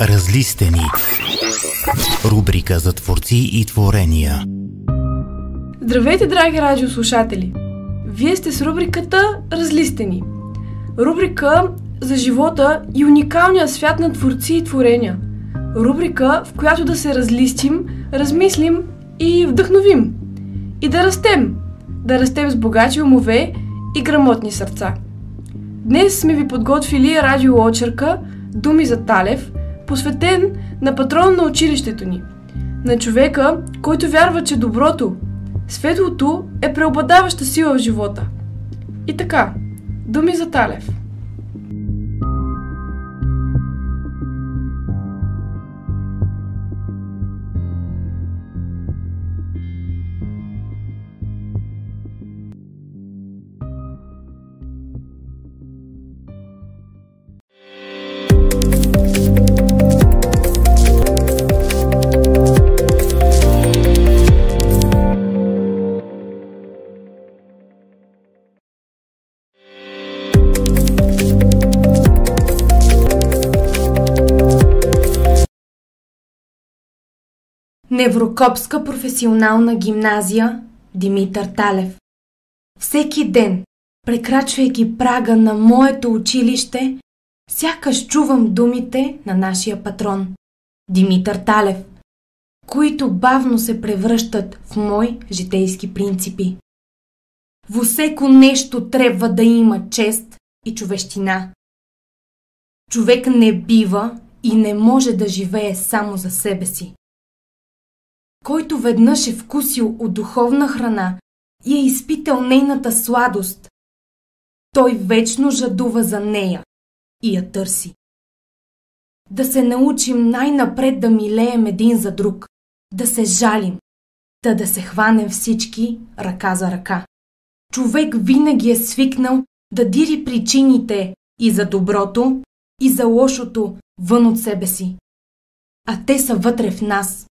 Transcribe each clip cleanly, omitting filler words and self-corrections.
Разлистени. Рубрика за творци и творения. Здравейте, драги радиослушатели! Вие сте с рубриката Разлистени. Рубрика за живота и уникалния свят на творци и творения. Рубрика, в която да се разлистим, размислим и вдъхновим. И да растем. Да растем с богати умове и грамотни сърца. Днес сме ви подготвили радиоочерка "Думи за Талев", посветен на патрона на училището ни. На човека, който вярва, че доброто, светлото е преобладаваща сила в живота. И така, думи за Талев. Неврокопска професионална гимназия Димитър Талев. Всеки ден, прекрачвайки прага на моето училище, сякаш чувам думите на нашия патрон Димитър Талев, които бавно се превръщат в мои житейски принципи. Во всеко нещо трябва да има чест и човещина. Човек не бива и не може да живее само за себе си. Който веднъж е вкусил от духовна храна и е изпитал нейната сладост, той вечно жадува за нея и я търси. Да се научим най-напред да милеем един за друг, да се жалим, да се хванем всички ръка за ръка. Човек винаги е свикнал да дири причините и за доброто, и за лошото вън от себе си. А те са вътре в нас.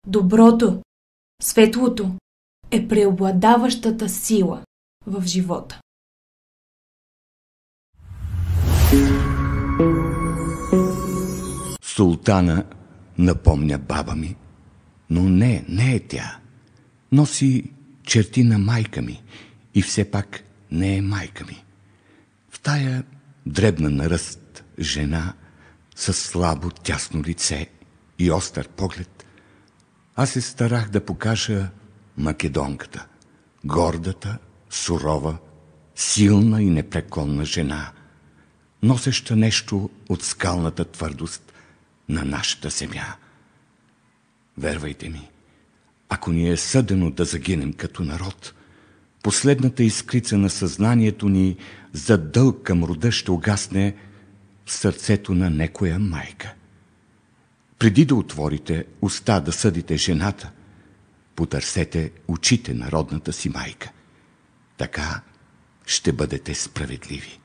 Доброто, светлото е преобладаващата сила в живота. Султана напомня баба ми, но не е тя. Носи черти на майка ми и все пак не е майка ми. В тая дребна на ръст жена със слабо тясно лице и остър поглед аз се старах да покажа македонката, гордата, сурова, силна и непреклонна жена, носеща нещо от скалната твърдост на нашата земя. Вервайте ми, ако ни е съдено да загинем като народ, последната искрица на съзнанието ни за дълг към рода ще угасне в сърцето на некоя майка. Преди да отворите уста да съдите жената, потърсете очите на родната си майка. Така ще бъдете справедливи.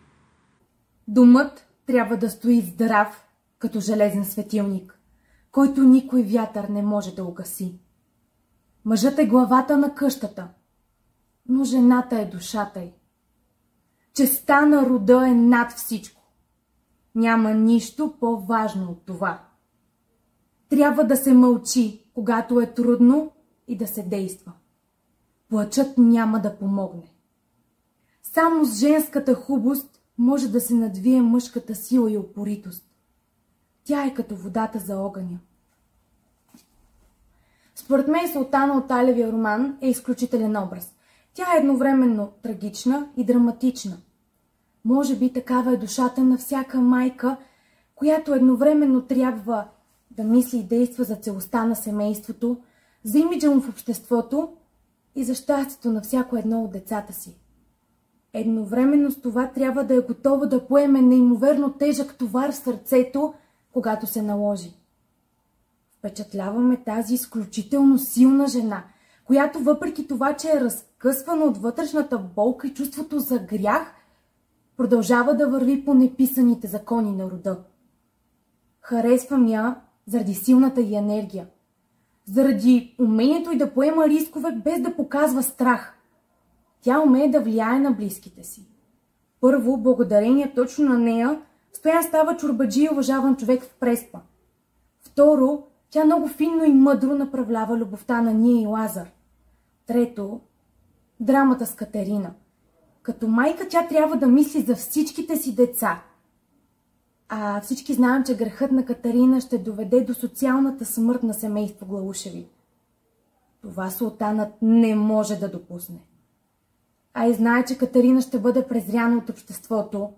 Домът трябва да стои здрав, като железен светилник, който никой вятър не може да угаси. Мъжът е главата на къщата, но жената е душата й. Честта на рода е над всичко. Няма нищо по-важно от това. Трябва да се мълчи, когато е трудно, и да се действа. Плачът няма да помогне. Само с женската хубост може да се надвие мъжката сила и упоритост. Тя е като водата за огъня. Според мен Султана от Талевия роман е изключителен образ. Тя е едновременно трагична и драматична. Може би такава е душата на всяка майка, която едновременно трябва да мисли и действа за целостта на семейството, за имиджа му в обществото и за щастието на всяко едно от децата си. Едновременно с това трябва да е готова да поеме неимоверно тежък товар в сърцето, когато се наложи. Впечатляваме тази изключително силна жена, която въпреки това, че е разкъсвана от вътрешната болка и чувството за грях, продължава да върви по неписаните закони на рода. Харесвам я заради силната й енергия, заради умението й да поема рискове без да показва страх. Тя умее да влияе на близките си. Първо, благодарение точно на нея, Стоян става чорбаджи и уважаван човек в Преспа. Второ, тя много финно и мъдро направлява любовта на Ния и Лазар. Трето, драмата с Катерина. Като майка тя трябва да мисли за всичките си деца. А всички знаем, че грехът на Катерина ще доведе до социалната смърт на семейство Глаушеви. Това султанът не може да допусне. А и знае, че Катерина ще бъде презряна от обществото.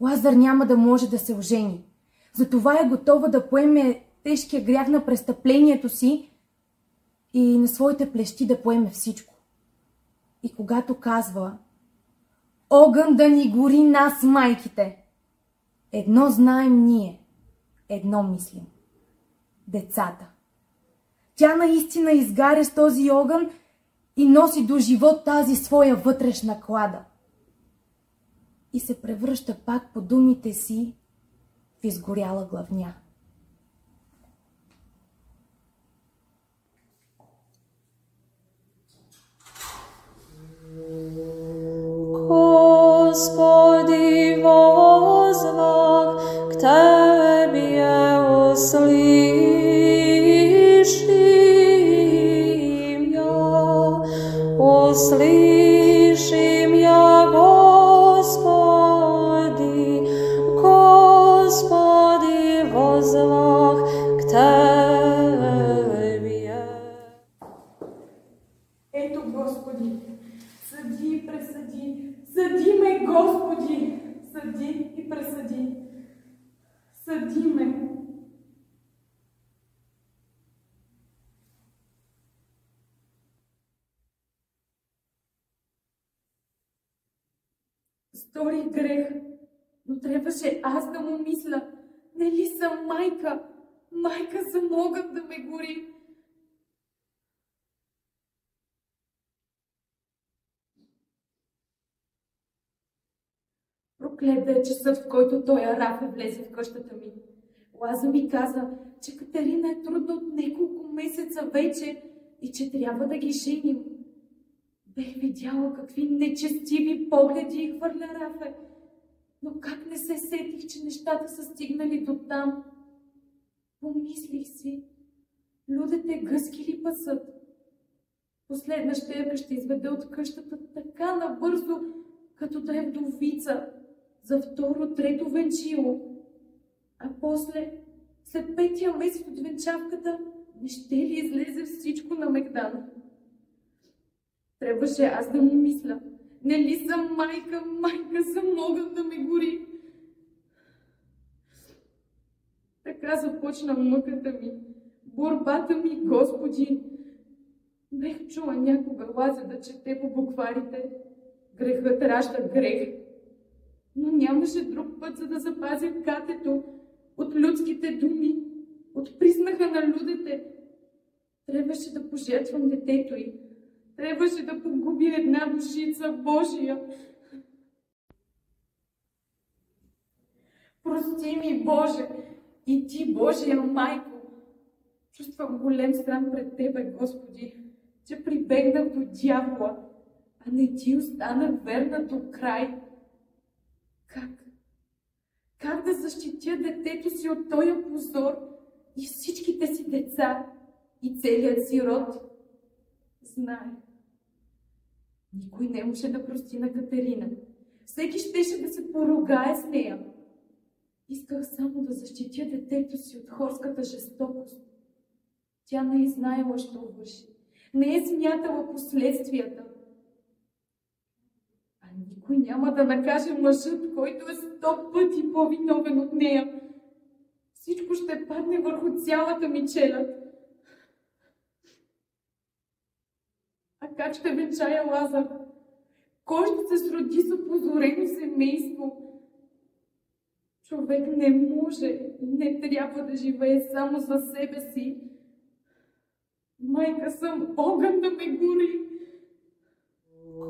Лазар няма да може да се ожени. Затова е готова да поеме тежкия грях на престъплението си и на своите плещи да поеме всичко. И когато казва: огън да ни гори нас, майките, едно знаем ние, едно мислим – децата. Тя наистина изгаря с този огън и носи до живот тази своя вътрешна клада. И се превръща пак по думите си в изгоряла главня. Господи, возвах к Тебе, услышим я, Господи, Господи, возвах к Тебе. Ето, Господи, съди и пресъди, съди ме, Господи, съди и пресъди, съди ме. Сторих грех, но трябваше аз да му мисля. Не ли съм майка? Майка за огън да ме гори. Проклет да е часът, в който той Араф влезе в къщата ми. Лаза ми каза, че Катерина е трудна от няколко месеца вече и че трябва да ги женим. Бех видяла какви нечестиви погледи хвърля Рафе, но как не се сетих, че нещата са стигнали до там. Помислих си, людите гъски ли пасат? Последна щерка ще изведе от къщата така набързо, като да е вдовица, за второ, трето венчило. А после, след 5-тия месец от венчавката, не ще ли излезе всичко на Мегдан? Трябваше аз да му мисля. Не ли съм майка, майка за огън да ме гори? Така започна мъката ми, борбата ми, Господи. Бех чула някога Лаза да чете по букварите. Грехът ражда грех. Но нямаше друг път, за да запазя катето от людските думи, от признаха на людите. Трябваше да пожертвам детето й. Трябваше да погубя една душица Божия. Прости ми, Боже, и Ти, Божия майко. Чувствам голем срам пред Тебе, Господи, че прибегнах до дявола, а не Ти останах верна до край. Как да защитя детето си от този позор и всичките си деца и целият си род? Знае. Никой не може да прости на Катерина. Всеки щеше да се поругае с нея. Исках само да защитя детето си от хорската жестокост. Тя не е знаела, що върши. Не е смятала последствията. А никой няма да накаже мъжът, който е 100 пъти по-виновен от нея. Всичко ще падне върху цялата ми челяд. А как ще венчая Лазар? Кой ще се сроди с опозорено семейство? Човек не може и не трябва да живее само за себе си. Майка съм, огън да ме гори.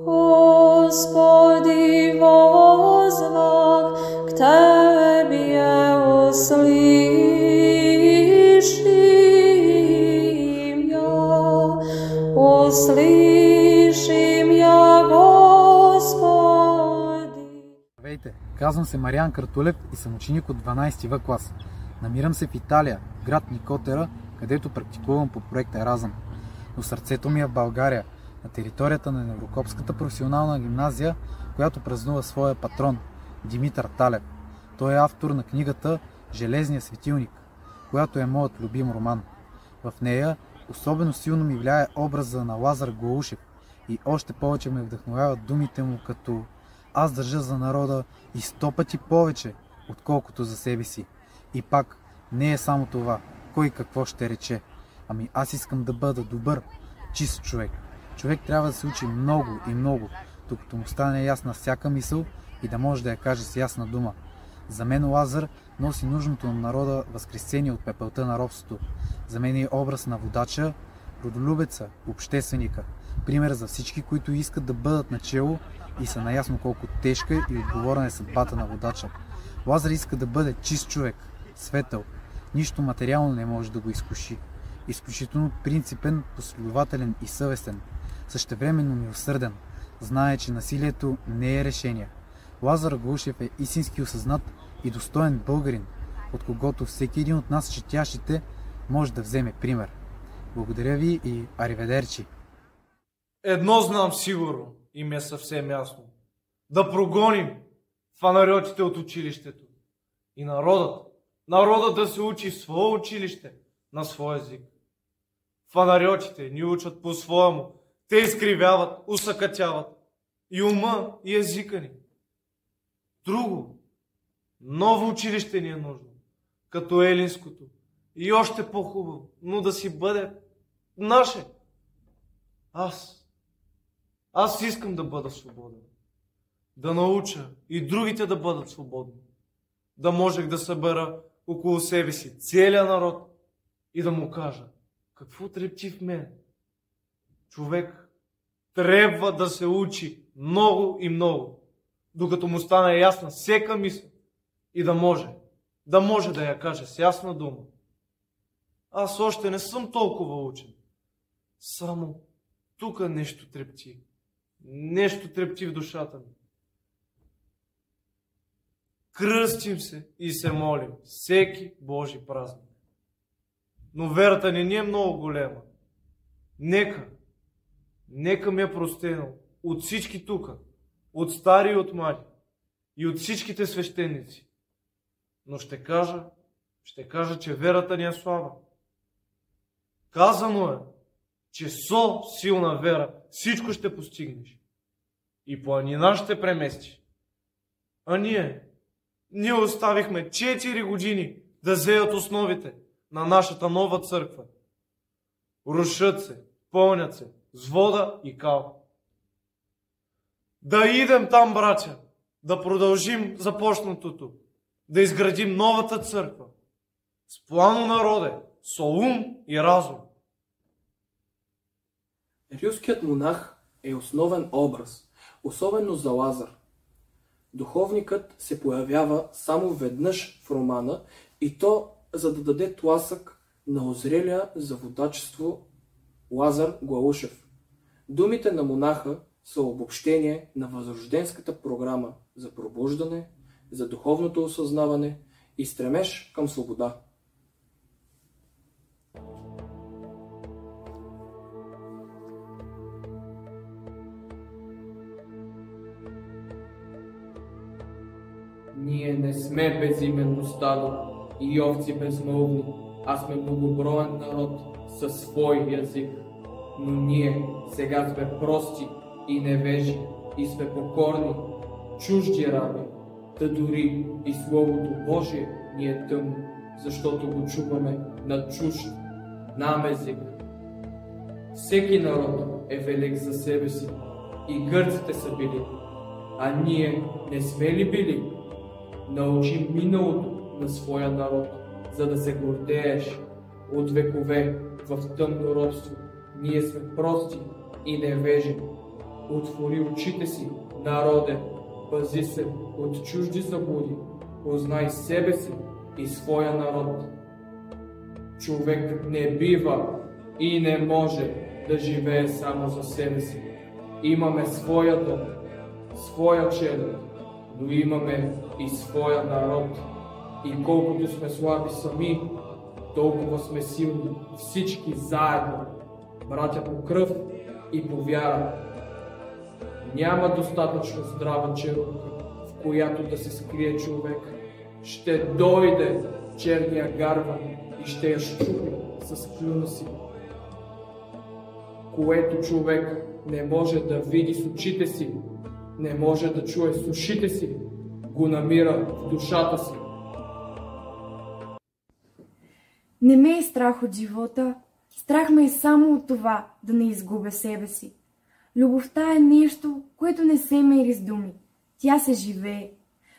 Господи, возвах к Тебе, услышим я, Господи. Здравейте! Казвам се Мариан Картулев и съм ученик от 12 В клас. Намирам се в Италия, град Никотера, където практикувам по проекта Еразъм. Но сърцето ми е в България, на територията на Неврокопската професионална гимназия, която празнува своя патрон Димитър Талев. Той е автор на книгата Железния светилник, която е моят любим роман. В нея особено силно ми влияе образа на Лазар Глаушев и още повече ме вдъхновяват думите му като «Аз държа за народа и 100 пъти повече, отколкото за себе си». И пак, не е само това, кой какво ще рече. Ами аз искам да бъда добър, чист човек. Човек трябва да се учи много и много, докато му стане ясна всяка мисъл и да може да я каже с ясна дума. За мен Лазар носи нужното на народа възкресение от пепелта на робството. За мен е образ на водача, родолюбеца, общественика. Пример за всички, които искат да бъдат начело и са наясно колко тежка и отговорна е съдбата на водача. Лазар иска да бъде чист човек, светъл. Нищо материално не може да го изкуши. Изключително принципен, последователен и съвестен. Същевременно милосърден. Знае, че насилието не е решение. Лазар Глаушев е истински осъзнат и достоен българин, от когото всеки един от нас, четящите, може да вземе пример. Благодаря ви и ариведерчи! Едно знам сигурно и ми е съвсем ясно. Да прогоним фанарьотите от училището. И народът да се учи в свое училище, на свой език. Фанарьотите ни учат по-своему. Те изкривяват, усъкътяват и ума, и езика ни. Друго, ново училище ни е нужно, като елинското. И още по-хубаво, но да си бъде наше. Аз искам да бъда свободен. Да науча и другите да бъдат свободни. Да можех да събера около себе си целия народ и да му кажа какво трепти в мен. Човек трябва да се учи много и много, докато му стане ясна всека мисъл и да може да я каже с ясна дума. Аз още не съм толкова учен. Само тук нещо трепти. Нещо трепти в душата ми. Кръстим се и се молим всеки Божи празник. Но верата ни е много голема. Нека ми е простено от всички тука, от стари и от млади, и от всичките свещеници. Но ще кажа, че верата ни е слаба. Казано е, че со силна вера всичко ще постигнеш. И планина ще преместиш. А ние оставихме 4 години да зеят основите на нашата нова църква. Рушат се, пълнят се с вода и кал. Да идем там, братя, да продължим започнатото, да изградим новата църква с плано народе, с ум и разум. Рилският монах е основен образ, особено за Лазар. Духовникът се появява само веднъж в романа и то за да даде тласък на озрелия за водачество Лазар Глаушев. Думите на монаха са обобщение на възрожденската програма за пробуждане, за духовното осъзнаване и стремеж към свобода. Ние не сме безименно стадо и овци безмълвни, а сме многоброен народ със свой език. Но ние сега сме прости и невежи и сме покорни, чужди раби, та дори и Словото Божие ни е тъмно, защото го чуваме на чужд нам език. Всеки народ е велик за себе си и гърците са били, а ние не сме ли били? Научи миналото на своя народ, за да се гордееш. От векове в тъмно робство ние сме прости и невежи. Отвори очите си, народе, пази се от чужди заблуди, познай себе си и своя народ. Човек не бива и не може да живее само за себе си. Имаме своя дом, своя челюст, но имаме и своя народ. И колкото сме слаби сами, толкова сме силни всички заедно, братя по кръв и по вяра. Няма достатъчно здрава черупка, в която да се скрие човек. Ще дойде черния гарван и ще я щупи с клюна си. Което човек не може да види с очите си, не може да чуе с ушите си, го намира в душата си. Не ме е страх от живота, страх ме е само от това да не изгубя себе си. Любовта е нещо, което не се мери с думи. Тя се живее.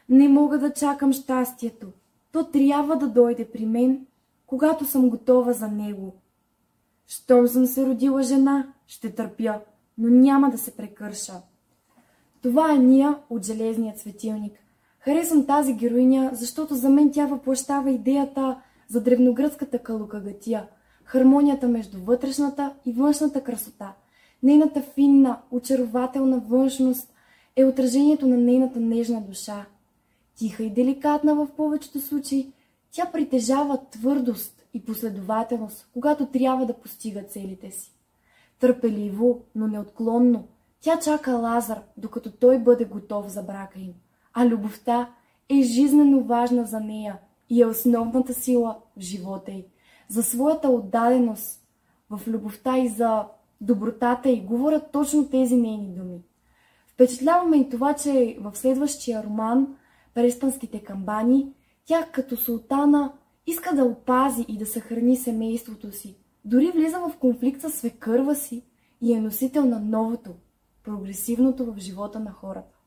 Не мога да чакам щастието. То трябва да дойде при мен, когато съм готова за него. Щом съм се родила жена, ще търпя, но няма да се прекърша. Това е Ния от Железният светилник. Харесвам тази героиня, защото за мен тя въплъщава идеята за древногръцката калокагатия, хармонията между вътрешната и външната красота. Нейната финна, очарователна външност е отражението на нейната нежна душа. Тиха и деликатна в повечето случаи, тя притежава твърдост и последователност, когато трябва да постига целите си. Търпеливо, но неотклонно, тя чака Лазар, докато той бъде готов за брака им. А любовта е жизнено важна за нея и е основната сила в живота й. За своята отдаденост в любовта и за добротата й говорят точно тези нейни думи. Впечатляваме и това, че в следващия роман Преспанските камбани, тя като султана иска да опази и да съхрани семейството си. Дори влиза в конфликт със свекърва си и е носител на новото, прогресивното в живота на хората.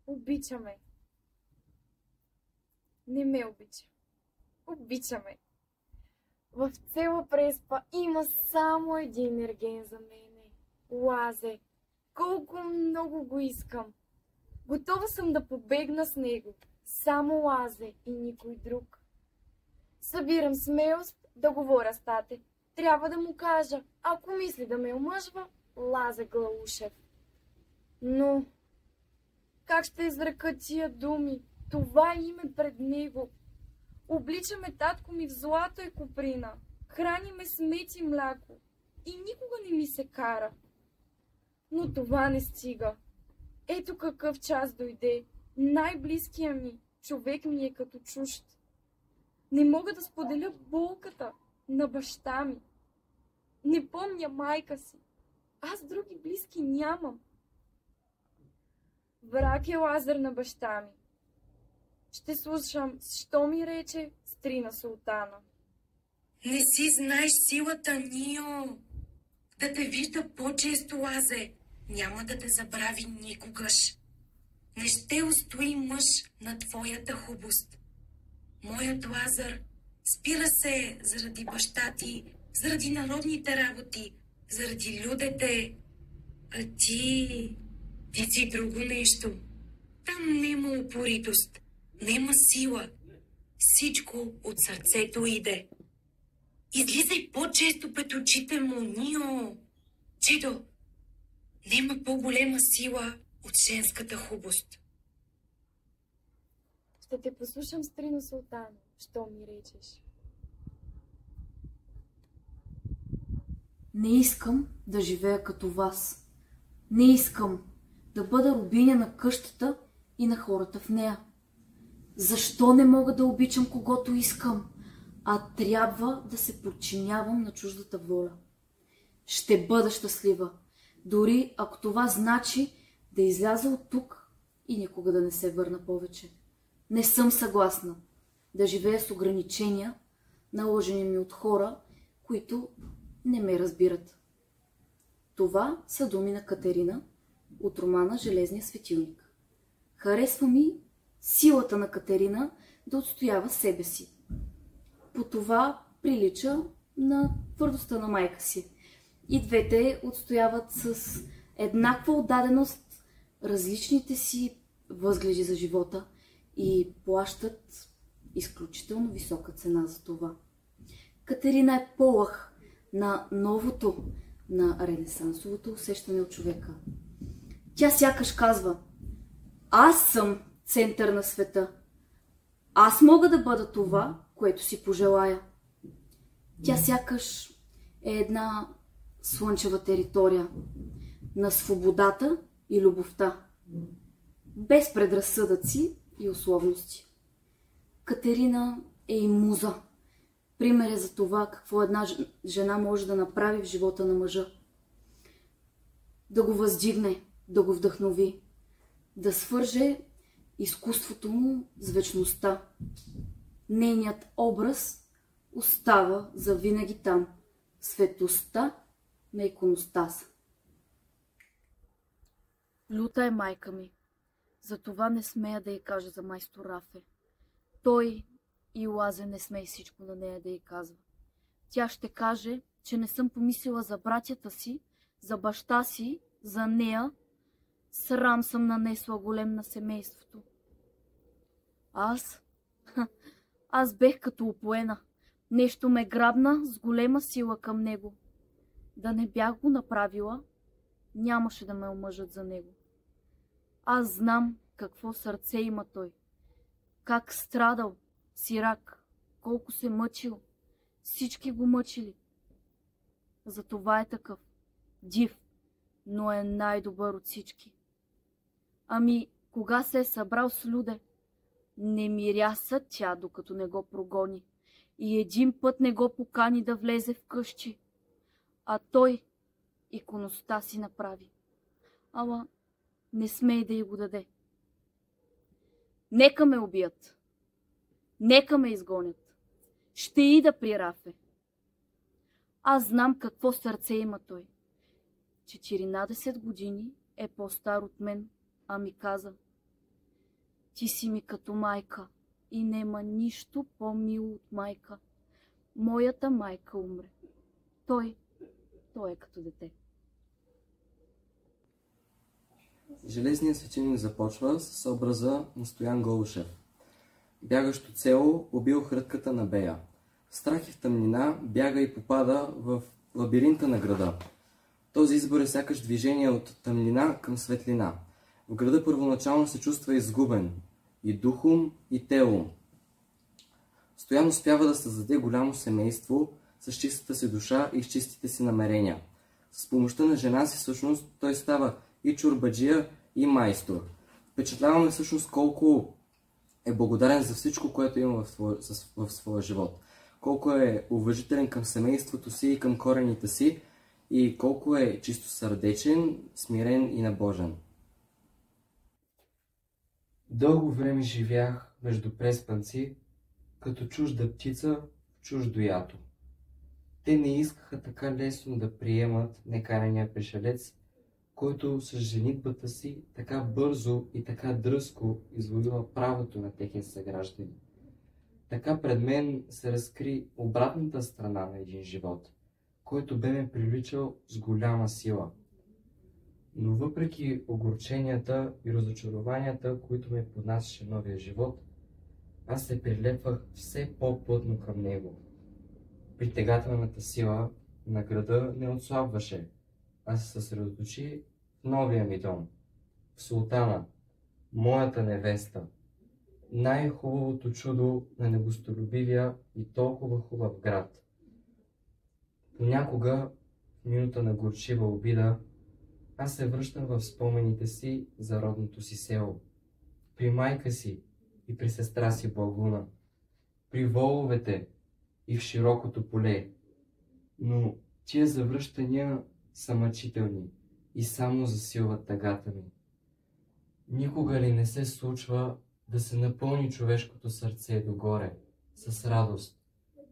Обичаме. Не ме обича. Обичаме. В цела Преспа има само един ерген за мене. Лазе. Колко много го искам. Готова съм да побегна с него. Само Лазе и никой друг. Събирам смелост да говоря с тате. Трябва да му кажа, ако мисли да ме омъжва, Лазе Глаушев. Но как ще изрека тия думи? Това име пред него. Обличаме татко ми в злато и коприна. Храниме с мед и мляко. И никога не ми се кара. Но това не стига. Ето какъв час дойде. Най-близкия ми човек ми е като чужд. Не мога да споделя болката на баща ми. Не помня майка си. Аз други близки нямам. Враг е Лазар на баща ми. Ще слушам, що ми рече Стрина Султана. Не си знаеш силата, Нио. Да те вижда по-често, Лазе. Няма да те забрави никогаш. Не ще устои мъж на твоята хубост. Моят Лазар спира се заради баща ти, заради народните работи, заради людете. А ти си друго нещо. Там нема упоритост, нема сила. Всичко от сърцето иде. Излизай по-често пред очите му, Нио. Чедо, нема по-голема сила от женската хубост. Ще те послушам, Стрино Султана, що ми речеш. Не искам да живея като вас. Не искам да бъда рубиня на къщата и на хората в нея. Защо не мога да обичам когото искам, а трябва да се подчинявам на чуждата воля? Ще бъда щастлива, дори ако това значи да изляза от тук и никога да не се върна повече. Не съм съгласна да живея с ограничения, наложени ми от хора, които не ме разбират. Това са думи на Катерина от романа Железния светилник. Харесва ми силата на Катерина да отстоява себе си. По това прилича на твърдостта на майка си. И двете отстояват с еднаква отдаденост различните си възгледи за живота и плащат изключително висока цена за това. Катерина е полъх на новото, на ренесансовото усещане от човека. Тя сякаш казва: аз съм център на света. Аз мога да бъда това, което си пожелая. Тя сякаш е една слънчева територия на свободата и любовта, без предразсъдъци и условности. Катерина е и муза. Пример е за това какво една жена може да направи в живота на мъжа. Да го въздигне, да го вдъхнови, да свърже изкуството му с вечността. Нейният образ остава завинаги там, в светостта на иконостаса. Люта е майка ми, затова не смея да й кажа за майстор Рафе. Той и Лазе не смее всичко на нея да й казва. Тя ще каже, че не съм помислила за братята си, за баща си, за нея. Срам съм нанесла голем на семейството. Аз бех като опоена. Нещо ме грабна с голема сила към него. Да не бях го направила, нямаше да ме омъжат за него. Аз знам какво сърце има той. Как страдал, сирак, колко се мъчил. Всички го мъчили. Затова е такъв. Див, но е най-добър от всички. Ами, кога се е събрал с Люде? Не миряса тя, докато не го прогони. И един път не го покани да влезе в къщи. А той икоността си направи. Ала не смей да й го даде. Нека ме убият. Нека ме изгонят. Ще ида при Рафе. Аз знам какво сърце има той. 14 години е по-стар от мен, а ми каза: ти си ми като майка и нема нищо по-мило от майка. Моята майка умре. Той е като дете. Железният светилник започва с образа на Стоян Голушев. Бягащо цело убил хрътката на Бея. В страх и в тъмнина бяга и попада в лабиринта на града. Този избор е сякаш движение от тъмнина към светлина. В града първоначално се чувства изгубен и духом, и телом. Стоян успява да създаде голямо семейство с чистата си душа и с чистите си намерения. С помощта на жена си всъщност той става и чорбаджия, и майстор. Впечатляваме всъщност колко е благодарен за всичко, което има в своя живот. Колко е уважителен към семейството си и към корените си и колко е чистосърдечен, смирен и набожен. Дълго време живях между преспанци, като чужда птица в чуждо ято. Те не искаха така лесно да приемат некарания пришелец, който с женитбата си така бързо и така дръзко извоюва правото на техен съграждани. Така пред мен се разкри обратната страна на един живот, който бе ме привличал с голяма сила. Но въпреки огорченията и разочарованията, които ме поднасяше новия живот, аз се прилепвах все по-плътно към него. Притегателната сила на града не отслабваше, а се съсредоточи в новия ми дом, в Султана, моята невеста, най-хубавото чудо на негостолюбивия и толкова хубав град. Понякога, в минута на горчива обида, аз се връщам в спомените си за родното си село, при майка си и при сестра си Благуна, при воловете и в широкото поле. Но тия завръщания са мъчителни и само засилват тъгата ми. Никога ли не се случва да се напълни човешкото сърце догоре с радост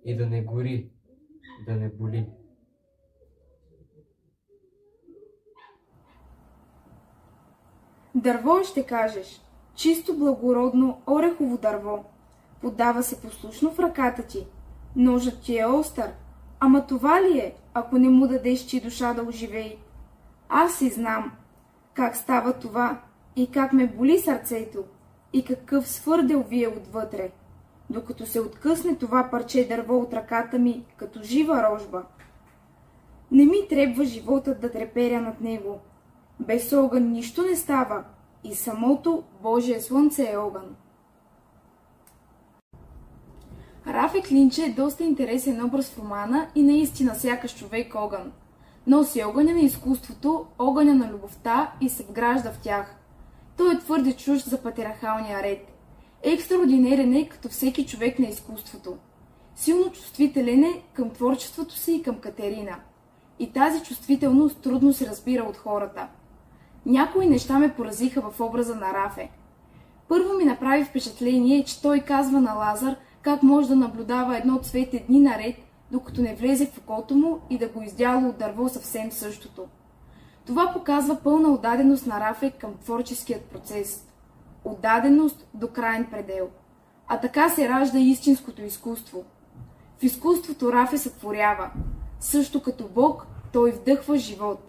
и да не гори, да не боли? Дърво ще кажеш, чисто благородно орехово дърво. Подава се послушно в ръката ти. Ножът ти е остър. Ама това ли е, ако не му дадеш ти душа да оживей? Аз си знам как става това и как ме боли сърцето и какъв свърдел вие отвътре. докато се откъсне това парче дърво от ръката ми като жива рожба. Не ми трябва животът да треперя над него. Без огън нищо не става и самото Божие слънце е огън. Рафе Клинче е доста интересен образ в романа и наистина сякаш човек огън. Носи огъня на изкуството, огъня на любовта и се вгражда в тях. Той е твърде чужд за патриархалния ред. Екстраординерен е като всеки човек на изкуството. Силно чувствителен е към творчеството си и към Катерина. И тази чувствителност трудно се разбира от хората. Някои неща ме поразиха в образа на Рафе. Първо ми направи впечатление, че той казва на Лазар как може да наблюдава едно цвете дни наред, докато не влезе в окото му и да го издяло от дърво съвсем същото. Това показва пълна отдаденост на Рафе към творческият процес. Отдаденост до крайен предел. А така се ражда истинското изкуство. В изкуството Рафе сътворява. Също като Бог, той вдъхва живот.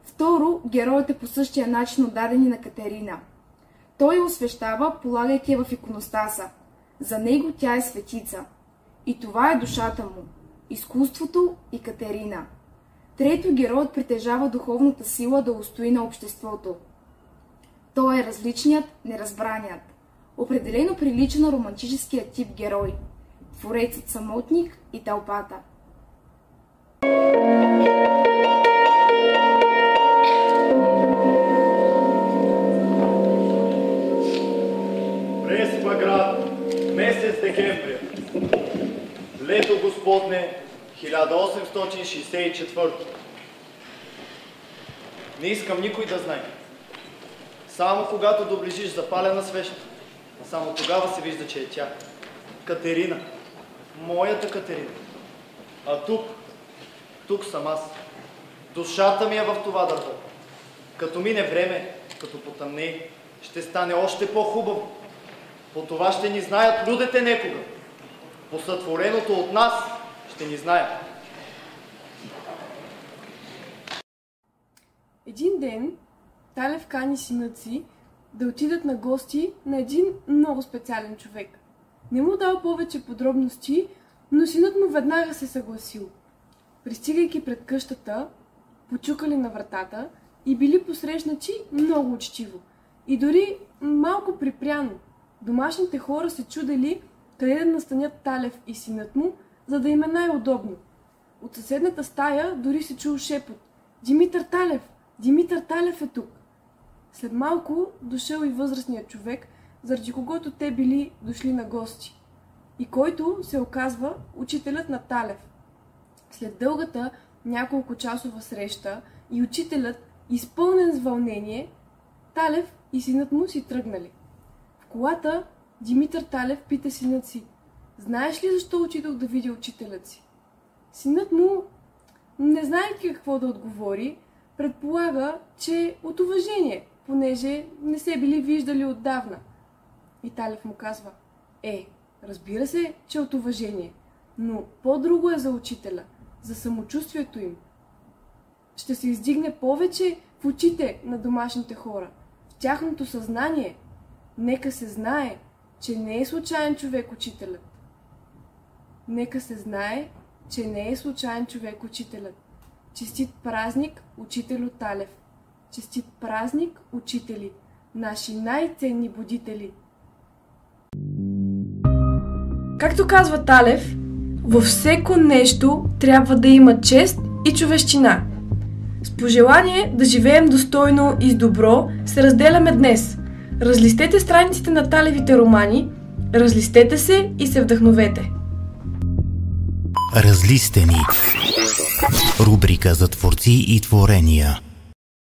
Второ, героят е по същия начин отдаден и на Катерина. Той я освещава, полагайки я в иконостаса. За него тя е светица. И това е душата му. Изкуството и Катерина. Трето, героят притежава духовната сила да устои на обществото. Той е различният, неразбраният. Определено прилича на романтическия тип герой. Творецът самотник и тълпата. Преспа град, месец декември. Лето Господне, 1864. Не искам никой да знае. Само когато доближиш запалена свеща, само тогава се вижда, че е тя. Катерина. Моята Катерина. А тук съм аз. Душата ми е в това дърво. Като мине време, като потъмне, ще стане още по-хубаво. По това ще ни знаят людите некога. По сътвореното от нас ще ни знаят. Един ден Талев кани синът си да отидат на гости на един много специален човек. Не му дал повече подробности, но синът му веднага се съгласил. Пристигайки пред къщата, почукали на вратата и били посрещнати много учтиво. И дори малко припряно. Домашните хора се чудели къде да настанят Талев и синът му, за да им е най-удобно. От съседната стая дори се чул шепот: Димитър Талев! Димитър Талев е тук! След малко дошъл и възрастният човек, заради когото те били дошли на гости, и който се оказва учителят на Талев. След дългата няколко часова среща и учителят, изпълнен с вълнение, Талев и синът му си тръгнали. В колата Димитър Талев пита синът си: знаеш ли защо отидох да видя учителят си? Синът му, не знаейки какво да отговори, предполага, че от уважение, понеже не се били виждали отдавна. И Талев му казва: разбира се, че от уважение, но по-друго е за учителя, за самочувствието им. Ще се издигне повече в очите на домашните хора, в тяхното съзнание. Нека се знае, че не е случайен човек учителят. Нека се знае, че не е случайен човек учителят. Честит празник, учителю Талев! Честит празник, учители! Наши най-ценни будители! Както казва Талев, във всеко нещо трябва да има чест и човещина. С пожелание да живеем достойно и с добро се разделяме днес. Разлистете страниците на Талевите романи, разлистете се и се вдъхновете. Разлистени. Рубрика за творци и творения.